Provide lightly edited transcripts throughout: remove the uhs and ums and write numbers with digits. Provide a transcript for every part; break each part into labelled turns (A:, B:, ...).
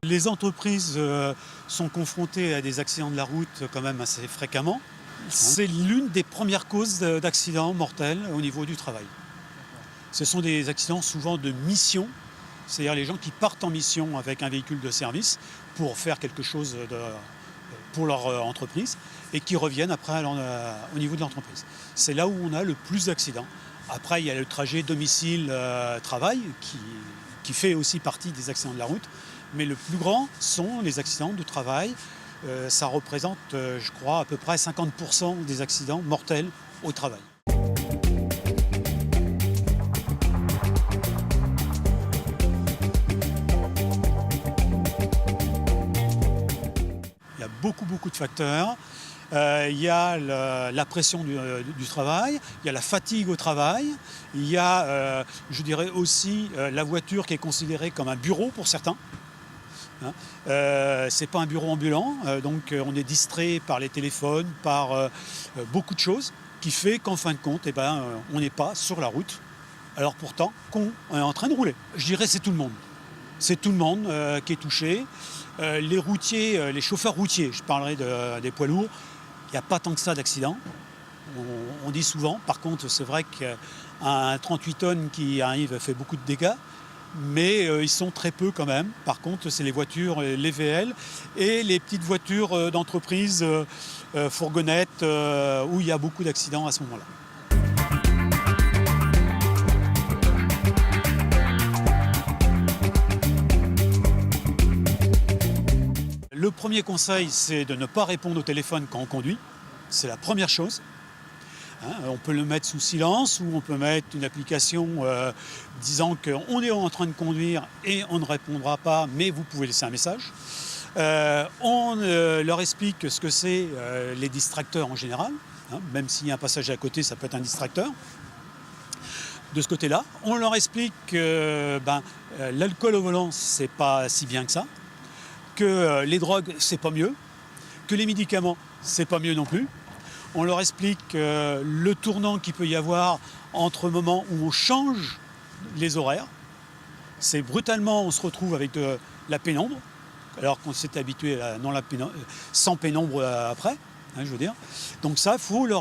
A: Les entreprises sont confrontées à des accidents de la route quand même assez fréquemment. C'est l'une des premières causes d'accidents mortels au niveau du travail. Ce sont des accidents souvent de mission, c'est-à-dire les gens qui partent en mission avec un véhicule de service pour faire quelque chose pour leur entreprise et qui reviennent après au niveau de l'entreprise. C'est là où on a le plus d'accidents. Après, il y a le trajet domicile-travail qui fait aussi partie des accidents de la route. Mais le plus grand sont les accidents de travail. Ça représente, je crois, à peu près 50% des accidents mortels au travail. Il y a beaucoup de facteurs. Il y a la pression du travail, il y a la fatigue au travail, il y a, je dirais aussi, la voiture qui est considérée comme un bureau pour certains. C'est pas un bureau ambulant, donc on est distrait par les téléphones, par beaucoup de choses, qui fait qu'en fin de compte, on n'est pas sur la route, alors pourtant qu'on est en train de rouler. Je dirais c'est tout le monde. C'est tout le monde qui est touché. Les routiers, les chauffeurs routiers, je parlerai des poids lourds, il n'y a pas tant que ça d'accidents. On dit souvent, par contre c'est vrai qu'un 38 tonnes qui arrive fait beaucoup de dégâts, mais ils sont très peu quand même. Par contre, c'est les voitures, les VL et les petites voitures d'entreprise, fourgonnettes, où il y a beaucoup d'accidents à ce moment-là. Le premier conseil, c'est de ne pas répondre au téléphone quand on conduit. C'est la première chose. On peut le mettre sous silence ou on peut mettre une application disant qu'on est en train de conduire et on ne répondra pas, mais vous pouvez laisser un message. On leur explique ce que c'est les distracteurs en général, même s'il y a un passager à côté, ça peut être un distracteur. De ce côté-là, on leur explique que l'alcool au volant, c'est pas si bien que ça, que les drogues, c'est pas mieux, que les médicaments, c'est pas mieux non plus. On leur explique le tournant qu'il peut y avoir entre moments où on change les horaires. C'est brutalement, on se retrouve avec de la pénombre, alors qu'on s'est habitué à sans pénombre après, je veux dire. Donc ça, il faut leur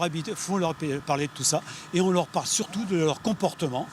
A: parler de tout ça. Et on leur parle surtout de leur comportement.